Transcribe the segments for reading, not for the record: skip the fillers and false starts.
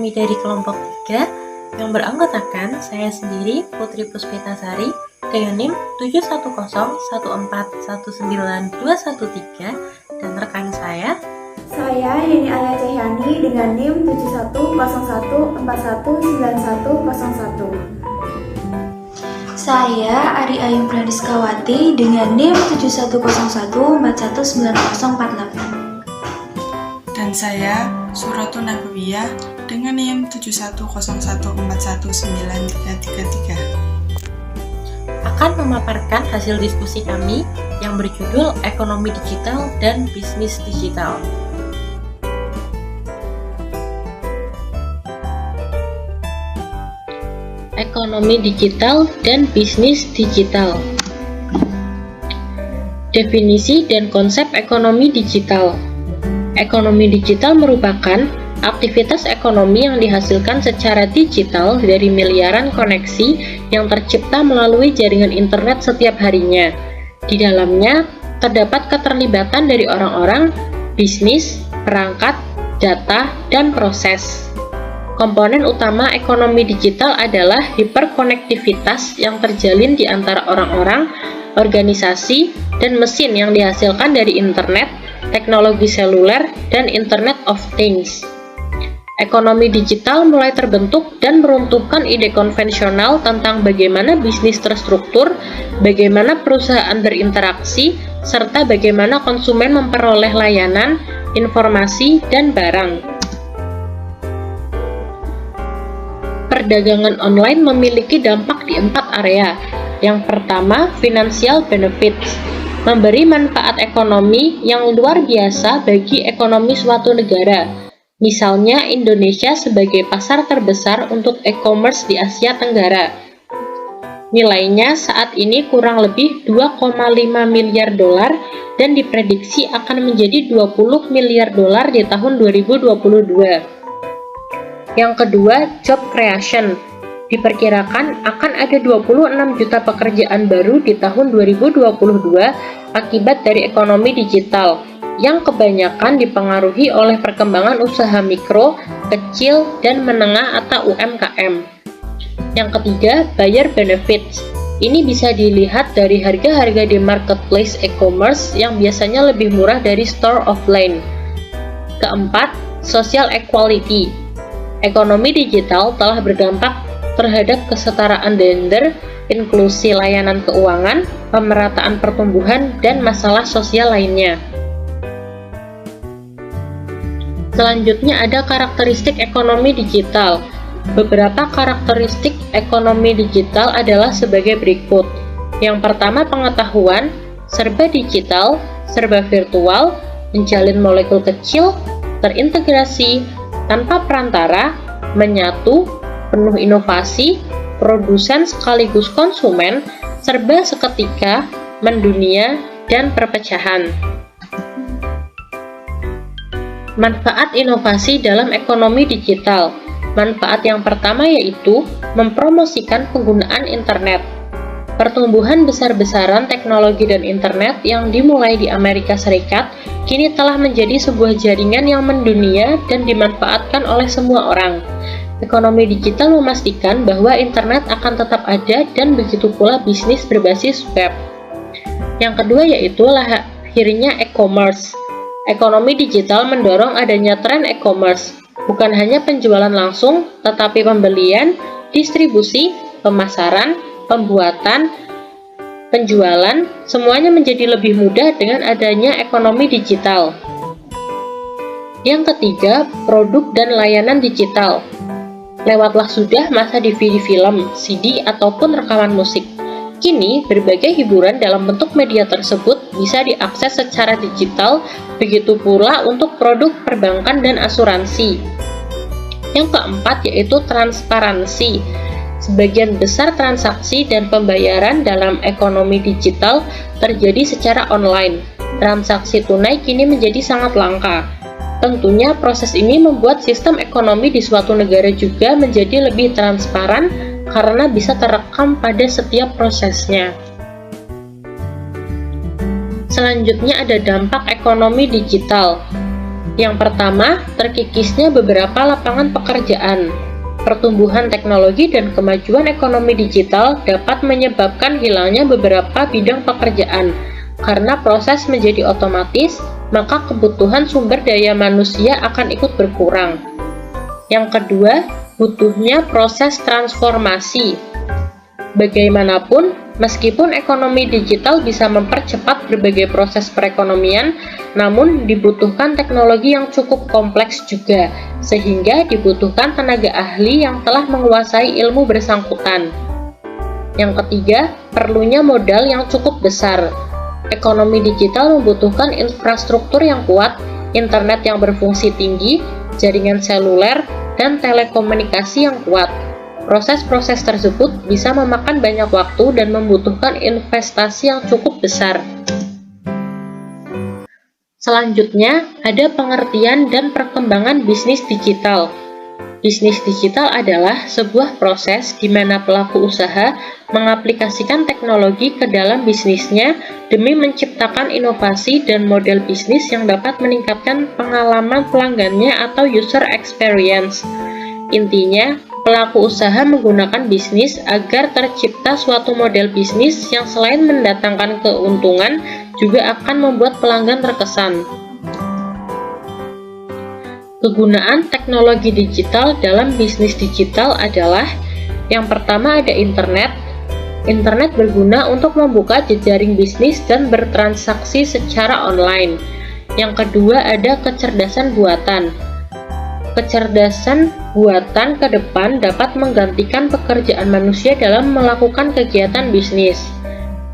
kami dari kelompok 3 yang beranggotakan saya sendiri, Putri Puspitasari, dengan NIM 71014191213 dan rekan saya Yeni Alia Cahyani dengan NIM 7101419101. Saya Ari Ayu Pradiskawati dengan NIM 7101419048. Dan saya Suratun Nabawiyah dengan NIM 7101419333 akan memaparkan hasil diskusi kami yang berjudul Ekonomi Digital dan Bisnis Digital. Ekonomi digital dan bisnis digital. Definisi dan konsep ekonomi digital. Ekonomi digital merupakan aktivitas ekonomi yang dihasilkan secara digital dari miliaran koneksi yang tercipta melalui jaringan internet setiap harinya. Di dalamnya terdapat keterlibatan dari orang-orang, bisnis, perangkat, data, dan proses. Komponen utama ekonomi digital adalah hiperkonektivitas yang terjalin di antara orang-orang, organisasi, dan mesin yang dihasilkan dari internet, teknologi seluler, dan Internet of Things. Ekonomi digital mulai terbentuk dan meruntuhkan ide konvensional tentang bagaimana bisnis terstruktur, bagaimana perusahaan berinteraksi, serta bagaimana konsumen memperoleh layanan, informasi, dan barang. Perdagangan online memiliki dampak di 4 area. Yang pertama, financial benefits, memberi manfaat ekonomi yang luar biasa bagi ekonomi suatu negara. Misalnya Indonesia sebagai pasar terbesar untuk e-commerce di Asia Tenggara. Nilainya saat ini kurang lebih 2,5 miliar dolar dan diprediksi akan menjadi 20 miliar dolar di tahun 2022. Yang kedua, job creation. Diperkirakan akan ada 26 juta pekerjaan baru di tahun 2022 akibat dari ekonomi digital, yang kebanyakan dipengaruhi oleh perkembangan usaha mikro, kecil, dan menengah atau UMKM. Yang ketiga, buyer benefits. Ini bisa dilihat dari harga-harga di marketplace e-commerce yang biasanya lebih murah dari store offline. Keempat, social equality. Ekonomi digital telah berdampak terhadap kesetaraan gender, inklusi layanan keuangan, pemerataan pertumbuhan, dan masalah sosial lainnya. Selanjutnya ada karakteristik ekonomi digital. Beberapa karakteristik ekonomi digital adalah sebagai berikut. Yang pertama, pengetahuan, serba digital, serba virtual, menjalin molekul kecil, terintegrasi, tanpa perantara, menyatu, penuh inovasi, produsen sekaligus konsumen, serba seketika, mendunia, dan perpecahan. Manfaat inovasi dalam ekonomi digital. Manfaat yang pertama yaitu mempromosikan penggunaan internet. Pertumbuhan besar-besaran teknologi dan internet yang dimulai di Amerika Serikat kini telah menjadi sebuah jaringan yang mendunia dan dimanfaatkan oleh semua orang. Ekonomi digital memastikan bahwa internet akan tetap ada dan begitu pula bisnis berbasis web. Yang kedua yaitu lahirnya e-commerce. Ekonomi digital mendorong adanya tren e-commerce, bukan hanya penjualan langsung, tetapi pembelian, distribusi, pemasaran, pembuatan, penjualan, semuanya menjadi lebih mudah dengan adanya ekonomi digital. Yang ketiga, produk dan layanan digital. Lewatlah sudah masa DVD film, CD, ataupun rekaman musik. Kini, berbagai hiburan dalam bentuk media tersebut bisa diakses secara digital, begitu pula untuk produk perbankan dan asuransi. Yang keempat yaitu transparansi. Sebagian besar transaksi dan pembayaran dalam ekonomi digital terjadi secara online. Transaksi tunai kini menjadi sangat langka. Tentunya proses ini membuat sistem ekonomi di suatu negara juga menjadi lebih transparan karena bisa terekam pada setiap prosesnya. Selanjutnya ada dampak ekonomi digital. Yang pertama, terkikisnya beberapa lapangan pekerjaan. Pertumbuhan teknologi dan kemajuan ekonomi digital dapat menyebabkan hilangnya beberapa bidang pekerjaan. Karena proses menjadi otomatis, maka kebutuhan sumber daya manusia akan ikut berkurang. Yang kedua, butuhnya proses transformasi. Bagaimanapun, meskipun ekonomi digital bisa mempercepat berbagai proses perekonomian, namun dibutuhkan teknologi yang cukup kompleks juga, sehingga dibutuhkan tenaga ahli yang telah menguasai ilmu bersangkutan. Yang ketiga, perlunya modal yang cukup besar. Ekonomi digital membutuhkan infrastruktur yang kuat, internet yang berfungsi tinggi, jaringan seluler, dan telekomunikasi yang kuat. Proses-proses tersebut bisa memakan banyak waktu dan membutuhkan investasi yang cukup besar. Selanjutnya, ada pengertian dan perkembangan bisnis digital. Bisnis digital adalah sebuah proses di mana pelaku usaha mengaplikasikan teknologi ke dalam bisnisnya demi menciptakan inovasi dan model bisnis yang dapat meningkatkan pengalaman pelanggannya atau user experience. Intinya, pelaku usaha menggunakan bisnis agar tercipta suatu model bisnis yang selain mendatangkan keuntungan, juga akan membuat pelanggan terkesan. Kegunaan teknologi digital dalam bisnis digital adalah: yang pertama ada internet. Internet berguna untuk membuka jejaring bisnis dan bertransaksi secara online. Yang kedua ada kecerdasan buatan. Kecerdasan buatan ke depan dapat menggantikan pekerjaan manusia dalam melakukan kegiatan bisnis.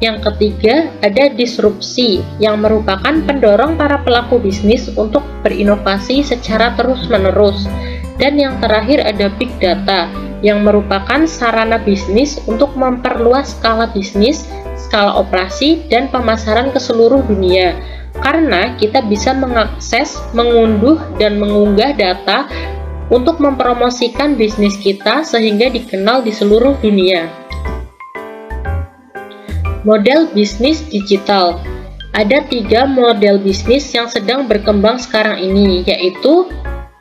Yang ketiga, ada disrupsi, yang merupakan pendorong para pelaku bisnis untuk berinovasi secara terus-menerus. Dan yang terakhir ada big data, yang merupakan sarana bisnis untuk memperluas skala bisnis, skala operasi, dan pemasaran ke seluruh dunia. Karena kita bisa mengakses, mengunduh, dan mengunggah data untuk mempromosikan bisnis kita sehingga dikenal di seluruh dunia. Model bisnis digital. Ada 3 model bisnis yang sedang berkembang sekarang ini, yaitu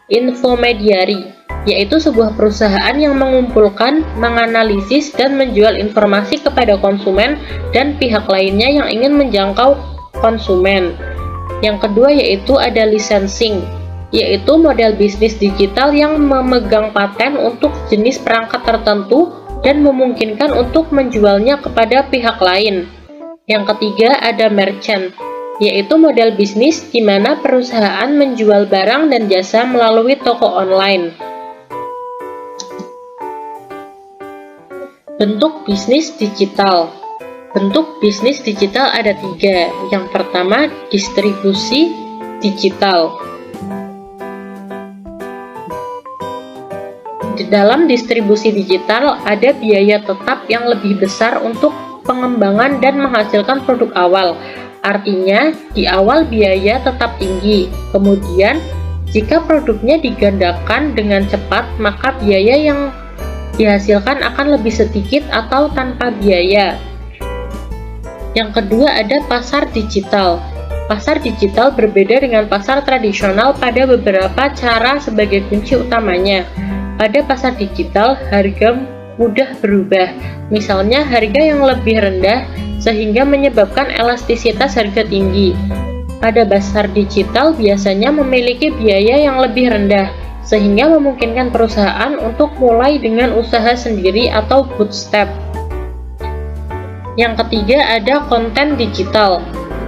infomediary, yaitu sebuah perusahaan yang mengumpulkan, menganalisis, dan menjual informasi kepada konsumen dan pihak lainnya yang ingin menjangkau konsumen. Yang kedua yaitu ada licensing, yaitu model bisnis digital yang memegang paten untuk jenis perangkat tertentu dan memungkinkan untuk menjualnya kepada pihak lain. Yang ketiga ada merchant, yaitu model bisnis di mana perusahaan menjual barang dan jasa melalui toko online. Bentuk bisnis digital. Bentuk bisnis digital ada 3. Yang pertama, distribusi digital. Di dalam distribusi digital ada biaya tetap yang lebih besar untuk pengembangan dan menghasilkan produk awal. Artinya, di awal biaya tetap tinggi. Kemudian, jika produknya digandakan dengan cepat, maka biaya yang dihasilkan akan lebih sedikit atau tanpa biaya. Yang kedua ada pasar digital. Pasar digital berbeda dengan pasar tradisional pada beberapa cara sebagai kunci utamanya. Pada pasar digital, harga mudah berubah. Misalnya harga yang lebih rendah sehingga menyebabkan elastisitas harga tinggi. Pada pasar digital biasanya memiliki biaya yang lebih rendah sehingga memungkinkan perusahaan untuk mulai dengan usaha sendiri atau bootstrap. Yang ketiga ada konten digital.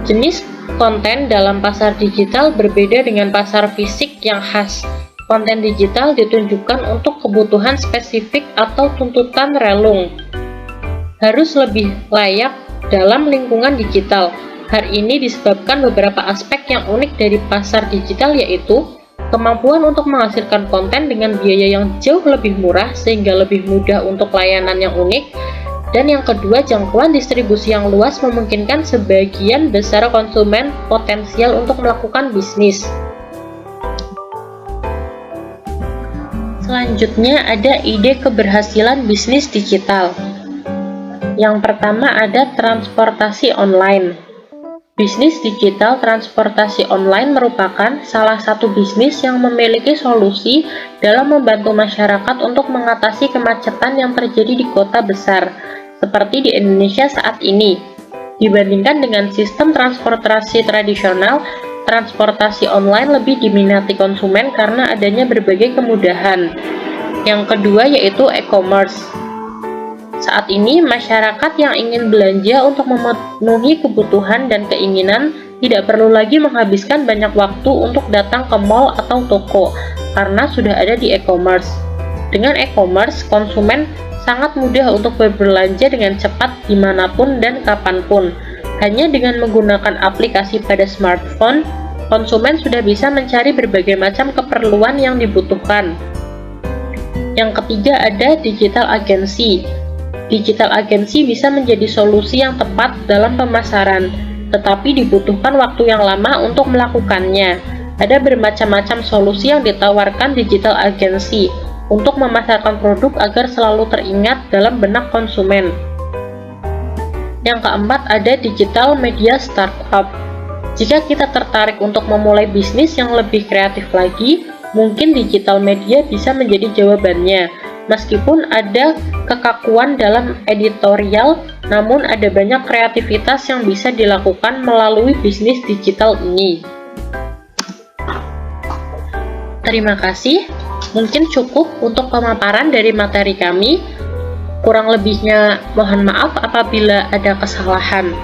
Jenis konten dalam pasar digital berbeda dengan pasar fisik yang khas. Konten digital ditunjukkan untuk kebutuhan spesifik atau tuntutan relung. Harus lebih layak dalam lingkungan digital. Hal ini disebabkan beberapa aspek yang unik dari pasar digital, yaitu kemampuan untuk menghasilkan konten dengan biaya yang jauh lebih murah sehingga lebih mudah untuk layanan yang unik. Dan yang kedua, jangkauan distribusi yang luas memungkinkan sebagian besar konsumen potensial untuk melakukan bisnis. Selanjutnya ada ide keberhasilan bisnis digital. Yang pertama ada transportasi online. Bisnis digital transportasi online merupakan salah satu bisnis yang memiliki solusi dalam membantu masyarakat untuk mengatasi kemacetan yang terjadi di kota besar, seperti di Indonesia saat ini. Dibandingkan dengan sistem transportasi tradisional, transportasi online lebih diminati konsumen karena adanya berbagai kemudahan. Yang kedua yaitu e-commerce. Saat ini, masyarakat yang ingin belanja untuk memenuhi kebutuhan dan keinginan tidak perlu lagi menghabiskan banyak waktu untuk datang ke mall atau toko, karena sudah ada di e-commerce. Dengan e-commerce, konsumen sangat mudah untuk berbelanja dengan cepat dimanapun dan kapanpun. Hanya dengan menggunakan aplikasi pada smartphone, konsumen sudah bisa mencari berbagai macam keperluan yang dibutuhkan. Yang ketiga ada digital agency. Digital agency bisa menjadi solusi yang tepat dalam pemasaran, tetapi dibutuhkan waktu yang lama untuk melakukannya. Ada bermacam-macam solusi yang ditawarkan digital agency untuk memasarkan produk agar selalu teringat dalam benak konsumen. Yang keempat ada digital media startup. Jika kita tertarik untuk memulai bisnis yang lebih kreatif lagi, mungkin digital media bisa menjadi jawabannya. Meskipun ada kekakuan dalam editorial, namun ada banyak kreativitas yang bisa dilakukan melalui bisnis digital ini. Terima kasih, mungkin cukup untuk pemaparan dari materi kami. Kurang lebihnya mohon maaf apabila ada kesalahan.